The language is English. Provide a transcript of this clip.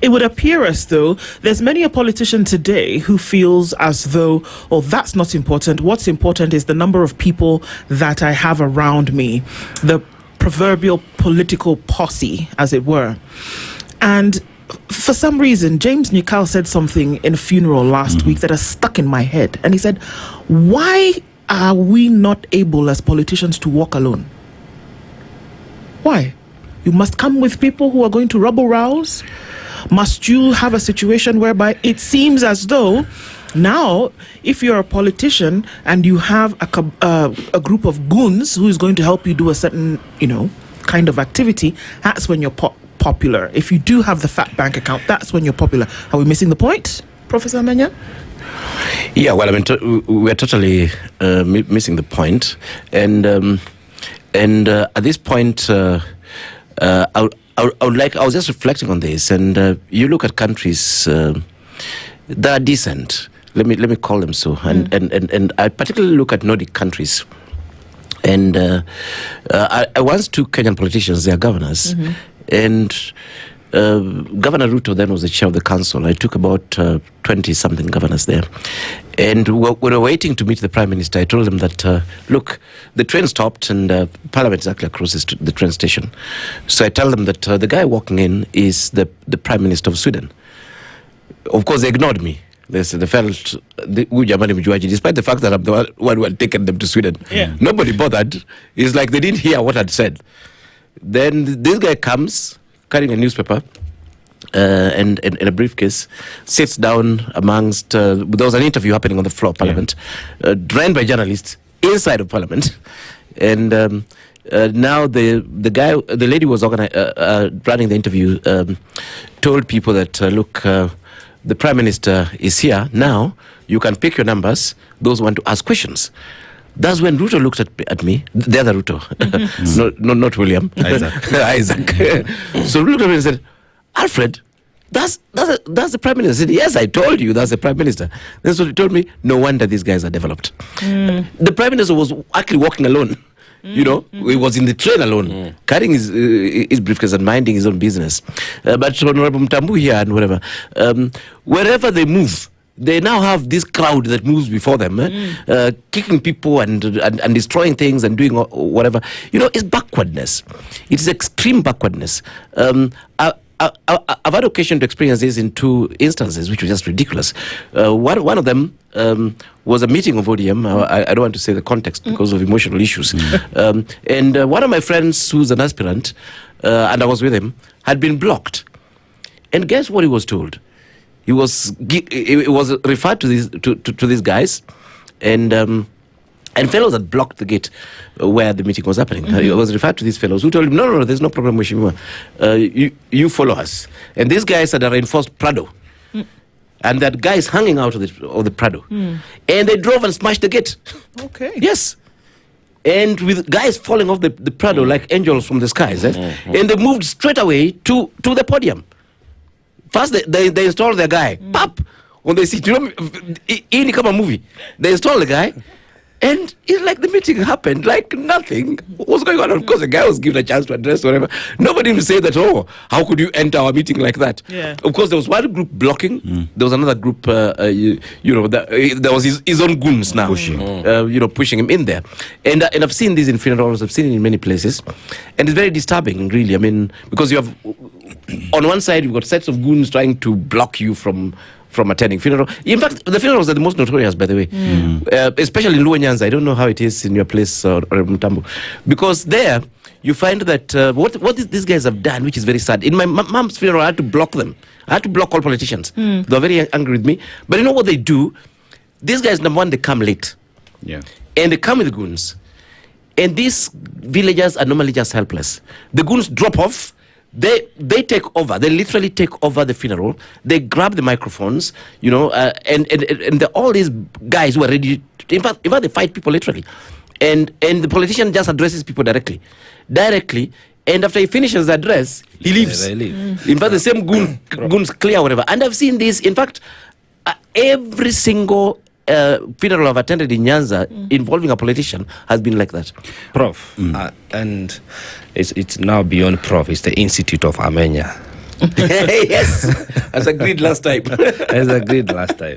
it would appear as though there's many a politician today who feels as though, oh, that's not important. What's important is the number of people that I have around me, the proverbial political posse, as it were. And for some reason, James Nyikal said something in a funeral last week that has stuck in my head. And he said, why are we not able as politicians to walk alone? Why? You must come with people who are going to rubble rouse? Must you have a situation whereby it seems as though now, if you're a politician and you have a group of goons who is going to help you do a certain, kind of activity, that's when you're popular. If you do have the fat bank account, that's when you're popular. Are we missing the point, Professor Omenya? Yeah, well, I mean, we're totally missing the point. And at this point, I was just reflecting on this, and you look at countries that are decent. Let me call them so, and I particularly look at Nordic countries. And I once took Kenyan politicians, their governors, and Governor Ruto then was the chair of the council. I took about 20-something governors there. And when we were waiting to meet the Prime Minister, I told them that, look, the train stopped and Parliament is actually across the train station. So I tell them that the guy walking in is the Prime Minister of Sweden. Of course, they ignored me. They felt, despite the fact that I'm the one who had taken them to Sweden. Yeah. Nobody bothered. It's like they didn't hear what I'd said. Then this guy comes, carrying a newspaper and a briefcase, sits down amongst, there was an interview happening on the floor of Parliament, ran by journalists inside of Parliament. And now the lady who was running the interview, told people that, look, the Prime Minister is here. Now you can pick your numbers, those who want to ask questions. That's when Ruto looked at me, the other Ruto, not William, Isaac. So Ruto looked at me and said, Alfred, that's the Prime Minister. I said, yes, I told you that's the Prime Minister. That's what he told me. No wonder these guys are developed. The Prime Minister was actually walking alone. He was in the train alone, carrying his briefcase and minding his own business. But Honorable Mtambu here and whatever, wherever they move, they now have this crowd that moves before them, kicking people and destroying things and doing whatever. It's backwardness. It's extreme backwardness. I've had occasion to experience this in two instances, which were just ridiculous. One of them was a meeting of ODM. I don't want to say the context because of emotional issues. And one of my friends, who's an aspirant, and I was with him, had been blocked. And guess what he was told? He was referred to these guys, and fellows had blocked the gate where the meeting was happening. He was referred to these fellows who told him, no, there's no problem, Mheshimiwa. You follow us. And these guys had a reinforced Prado. And that guy is hanging out of the Prado. And they drove and smashed the gate. Okay. Yes. And with guys falling off the Prado like angels from the skies. And they moved straight away to the podium. First, they installed their guy. Pop! On the seat. In a movie. They installed the guy. And it's like the meeting happened like nothing was going on. Of course, the guy was given a chance to address whatever. Nobody even said that, how could you enter our meeting like that? Yeah. Of course, there was one group blocking. There was another group, there was his own goons now. Pushing him in there. And I've seen this in funerals. I've seen it in many places. And it's very disturbing, really. I mean, because you have, on one side, you've got sets of goons trying to block you from attending funeral. In fact, the funerals are the most notorious, by the way, especially in Luo Nyanza. I don't know how it is in your place or Mtambo, because there you find that what these guys have done, which is very sad. In my mom's funeral, I had to block them. I had to block all politicians. They were very angry with me. But you know what they do? These guys, number one, they come late. Yeah. And they come with the goons. And these villagers are normally just helpless. The goons drop off. They take over. They literally take over the funeral. They grab the microphones, and all these guys who are ready. In fact, they fight people literally, and the politician just addresses people directly. And after he finishes the address, he leaves. They leave. In fact, the same goons clear whatever. And I've seen this. In fact, every single funeral I've attended in Nyanza involving a politician has been like that. Prof, and it's now beyond Prof. It's the Institute of Omenya. Yes, as agreed last time. as agreed last time.